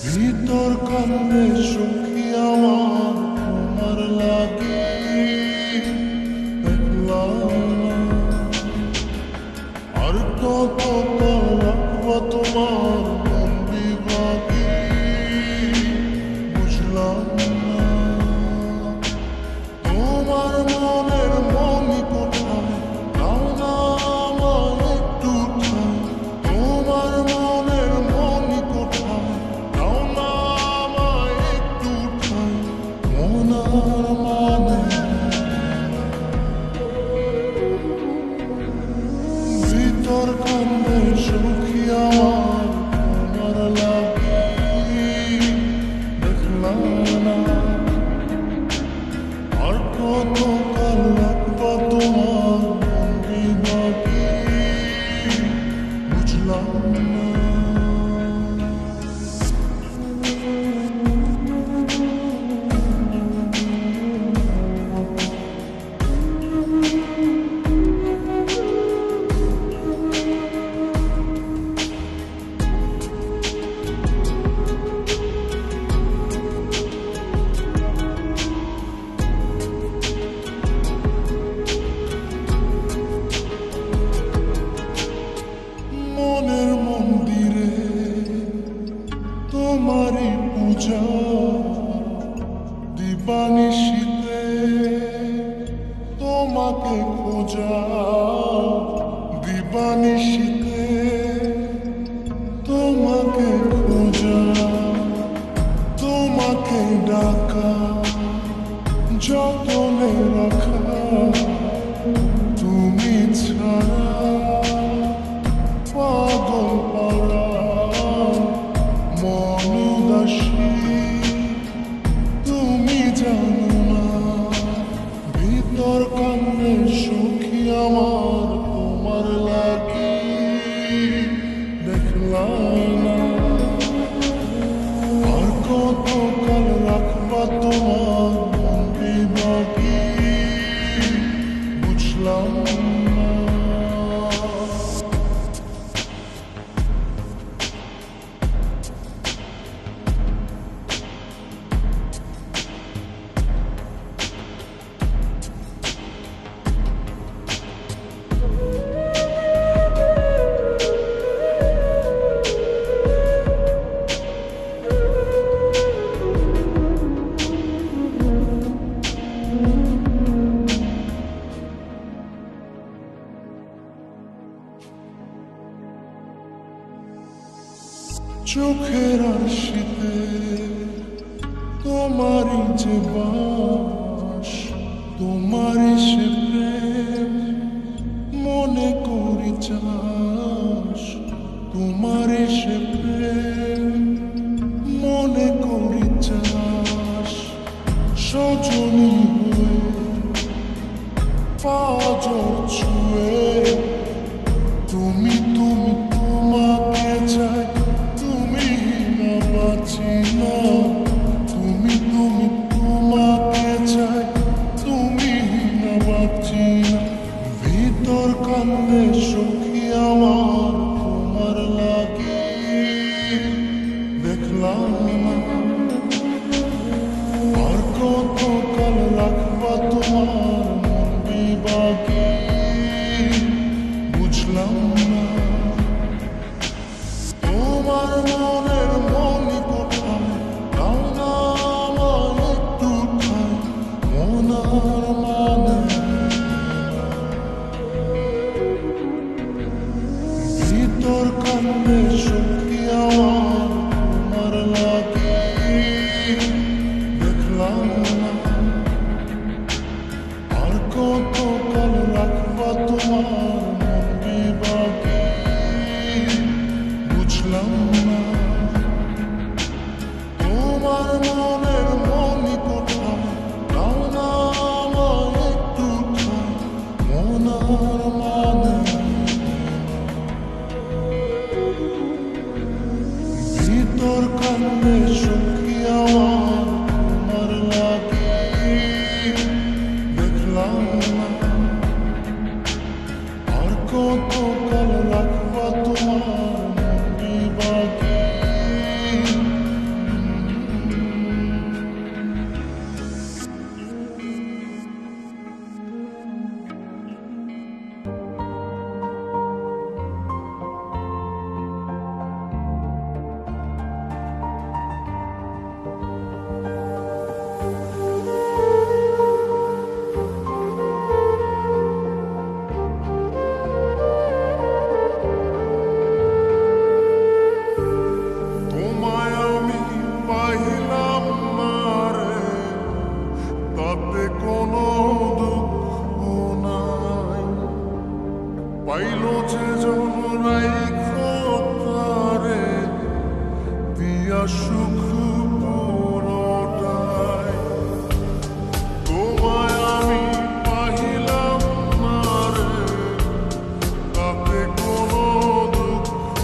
ভিতর কান্দে সখী আমার তোমার লাগি দেখলাম আর কত রাখবো তোমার মন বিভাগী বুঝলাম না তোমার মনের মনি কোথায় দাও না আমায় একটু ঠাই তোমার মনের মনি কোথায় দাও না আমায় একটু ঠাই মনার মানে ভিতর কান্দে সখী আমার তোমার লাগি দেখলাম না আর কত কাল রাখবো তোমার মন বিভাগী বুঝলাম না মনের মন্দিরে তোমারই পূজা দিবানিশীতে তোমাকে খোঁজা দিবানিশীতে তোমাকে খোঁজা তোমাকে ডাকা যতনে রাখা তুমি ছাড়া পাগল পাড়া মন উদাসী তুমি জানো না ভিতর কান্দে সখী আমার তোমার লাগি দেখলাম না আর কত কাল রাখবা তোমার মন বিভাগী বুঝলাম না চোখের আশিতে তোমারই যে বাস তোমারই সে প্রেম মনে করি চাস তোমারই সে প্রেম মনে করি চাস সজনী হয়ে পাজর ছুঁয়ে তুমি তুমি তোমাকে চাই তুমি না বাঁচি না তুমি তুমি তোমাকে চাই তুমি না বাঁচি না ভিতর কান্দে সখী আমার তোমার লাগি দেখলাম না আর কত কাল রাখবা তোমার মন বিভাগী বুঝলাম না তোমার মনের মনি কোথায় দাও না আমায় একটু ঠাই মনার মানে ভিতর কান্দে সখী আমার তোমার লাগি দেখলাম না আর কত কাল রাখবা তোমার মন বিভাগী বুঝলাম না তোমার মনের মনি কোথায় দাও না আমায় একটু ঠাই মনার মানে ভিতর কান্দে সখী আমার তোমার লাগি দেখলাম না আর কত কাল রাখবা তোমার মন বিভাগী সুখ পুরোটাই তোমায় আমি পাহিলাম না রে, তাতে কোনো দুঃখ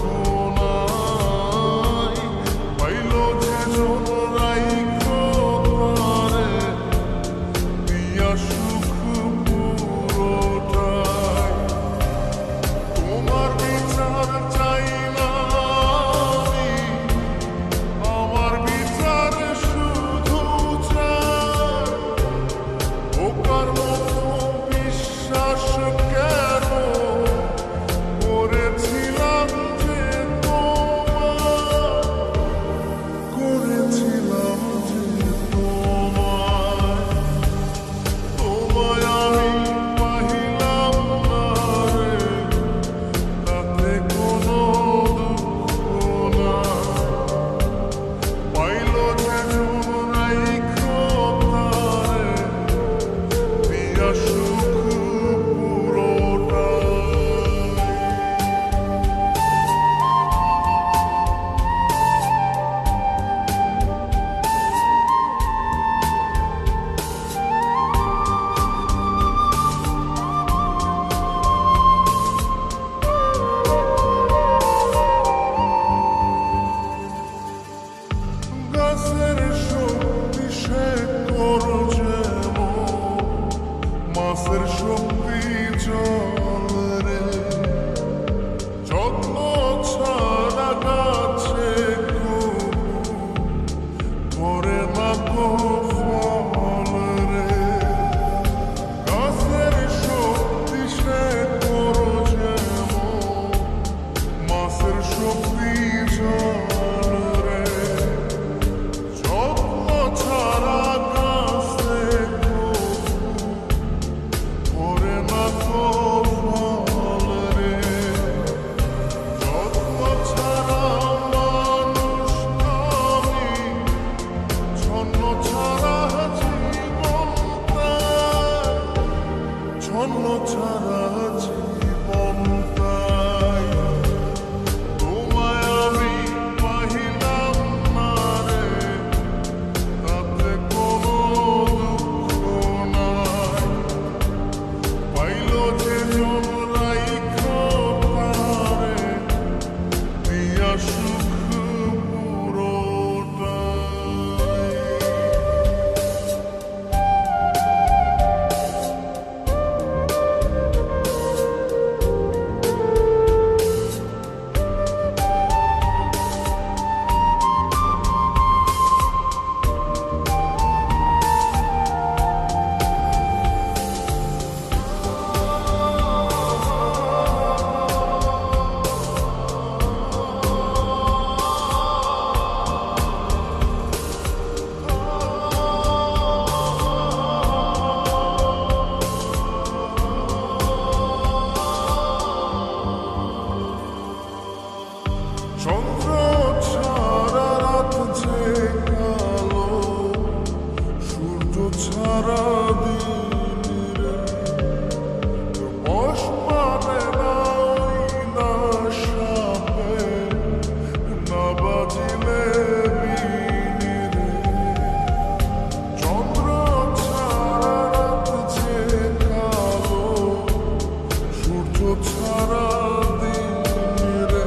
নাই। পাইল যে জন রাইখো তারে, দিয়া সুখ পুরোটাই। তোমার বিচার চাই না আমি, আমার বিচার শুধু চাই। বোকার মতো বিশ্বাস কেন করেছিলাম যে তোমায়, করেছিলাম যে তোমায়। তোমায় আমি পাহিলাম না রে, তাতে কোনো দুঃখ নাই। পাইল যে জন রাইখো তারে, দিয়া সুখ পুরোটাই। গাছের শক্তি সে করো যেমন, মাছের শক্তি জল রে। যত্ন ছাড়া গাছে ধরে না কো ফল রে। গাছের শক্তি সে করো যেমন, মাছের শক্তি জল রে। যত্ন ছাড়া গাছে ধরে না কো ফল রে। যত্ন ছাড়া মানুষ আমি, ছন্ন ছাড়া জীবন তাই, ছন্ন ছাড়া জীবন তাই। তোমায় আমি পাহিলাম না রে, তাতে কোনো দুঃখ নাই। পাইল যে জন রাইখো তারে, দিয়া সুখ পুরোটাই। চন্দ্র ছাড়া রাত যে কালো, সূর্য ছাড়া দিন রে। বশ মানে না ওই না সাপে, না বাজিলে বিন রে। চন্দ্র ছাড়া রাত যে কালো, সূর্য ছাড়া দিন রে।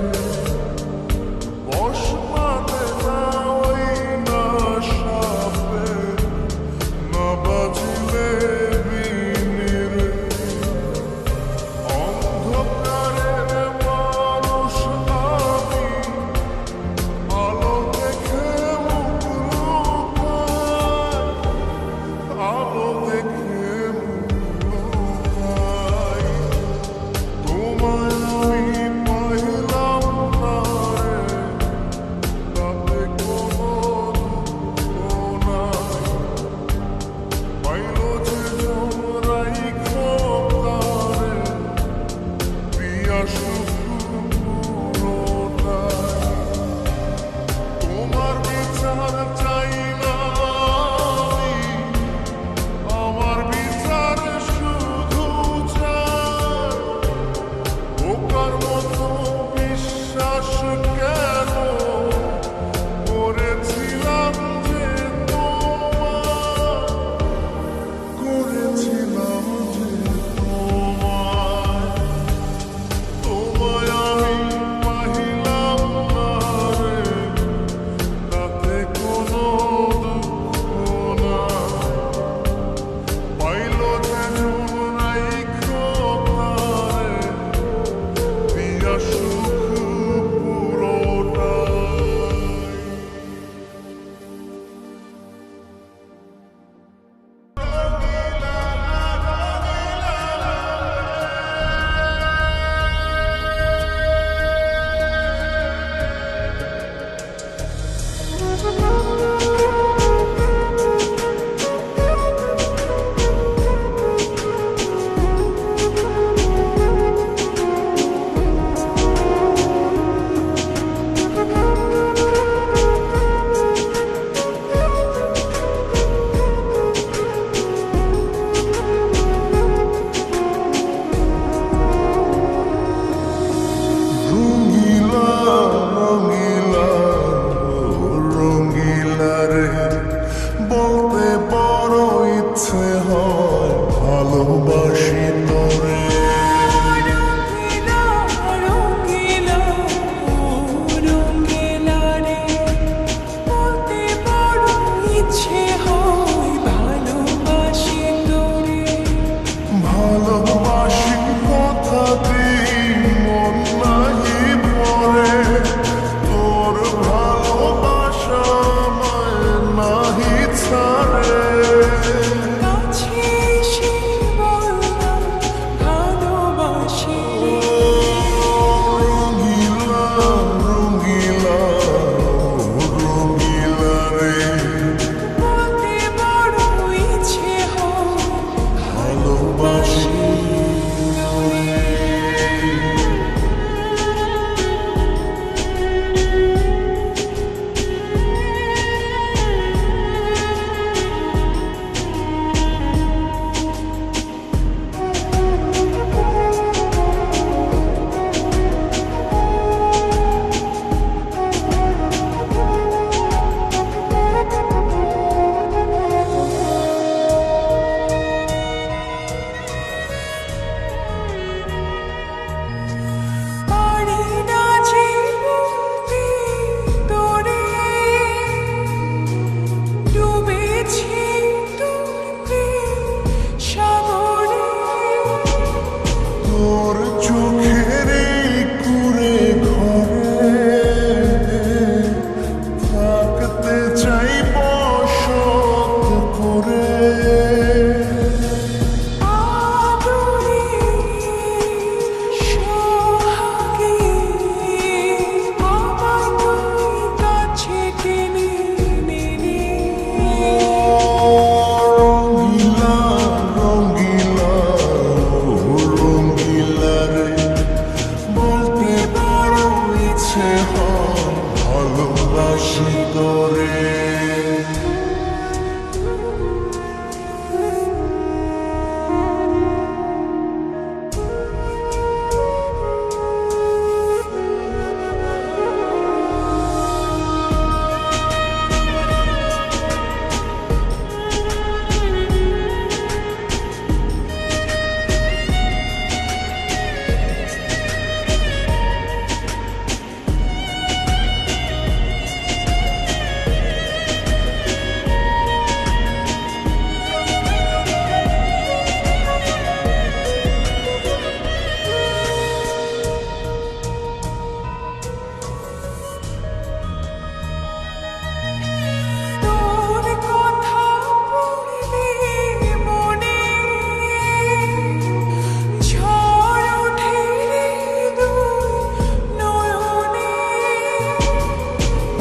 ভালোবাসি তোরে।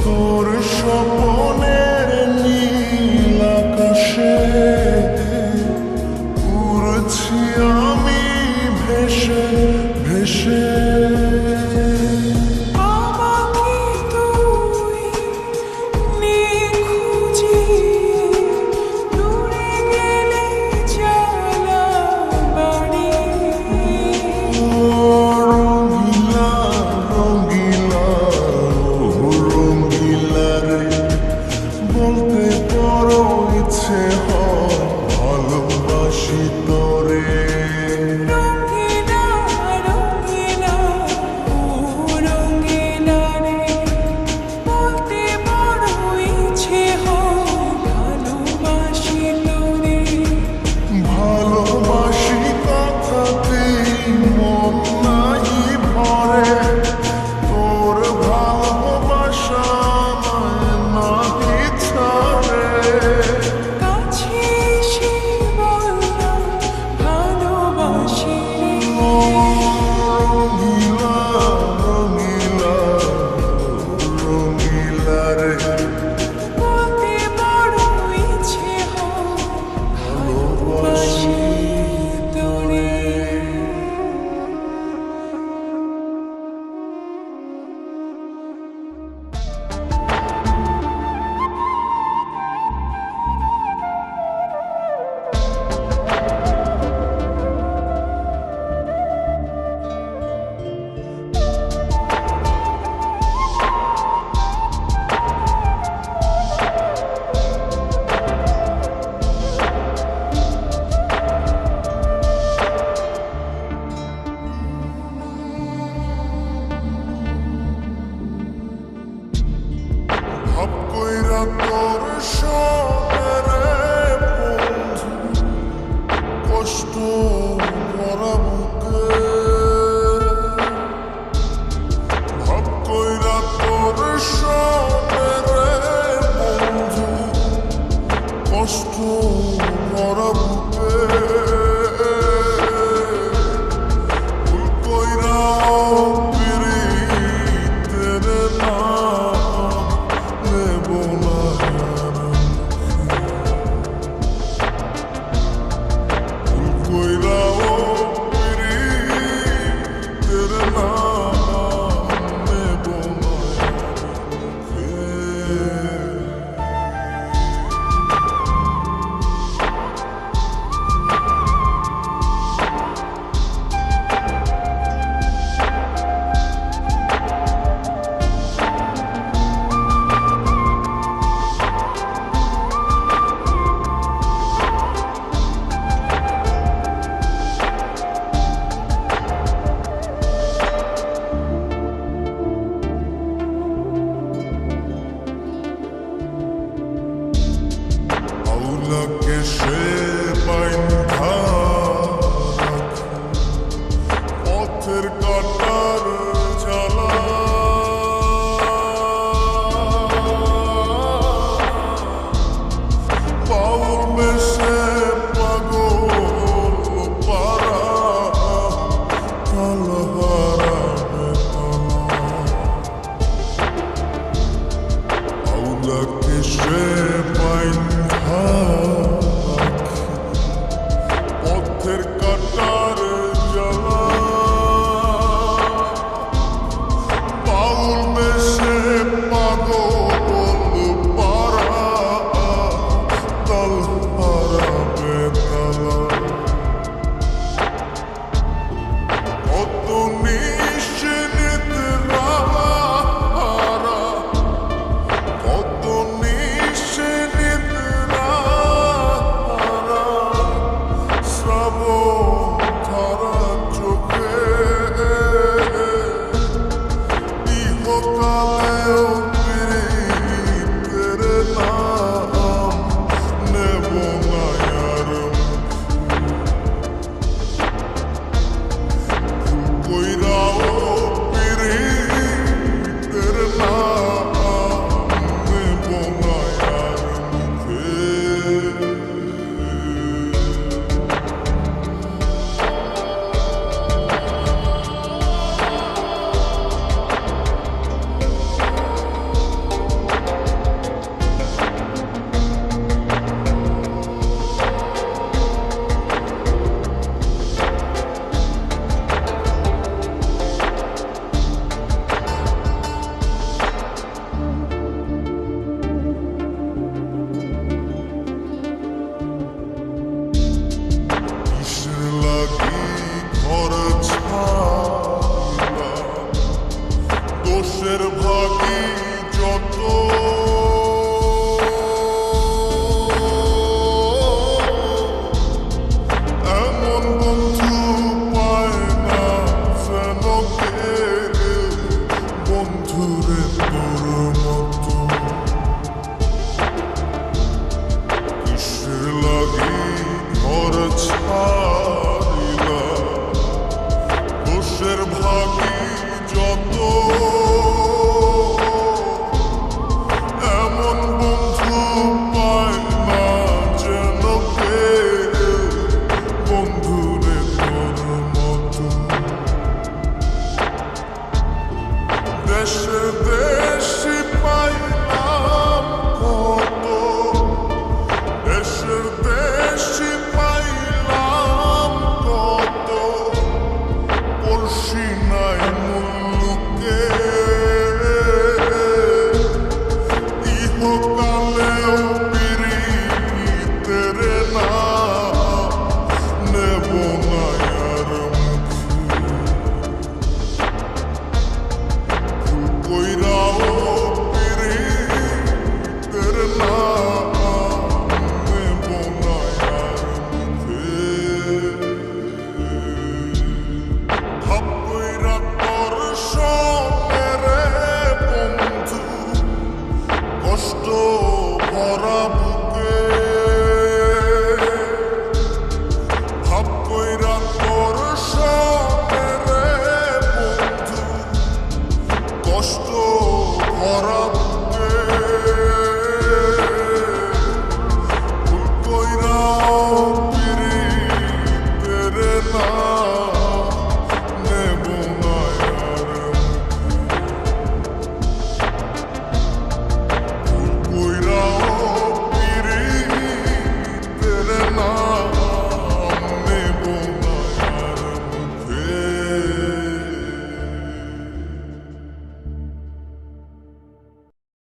তোর স্বপ্নের নীল আকাশে উড়ছি আমি ভেসে ভেসে। বলতে বড় ইচ্ছে হয় ভালোবাসি তোরে। ভালোবাসি কথাতেই মন নাই ভরে, তোর ভালোবাসা ভাব কইরা তোর সনের বন্ধু কষ্ট ভরা বুকে। ভাব কইরা তোর সনের বন্ধু কষ্ট ভরা বুকে। ভুল কইরাও পিরিতের নাম নেব না। ভুল কইরাও পিরিতের নাম নেব না। আউলাকে সে বাইন্ধা পথের কাটার জ্বালা। বাউল বেশে পাগল পারা কালহারা বেতলা। আউলাকে সে বাইন্ধা পথের কাটার জ্বালা। বাউল বেশে পাগল কালেও পিরিতের নাম নেব না আর কইরাও পিরিতের নাম নেব না আর মুখে কিসের লাগি ঘর ছাড়া দোষের ভাগী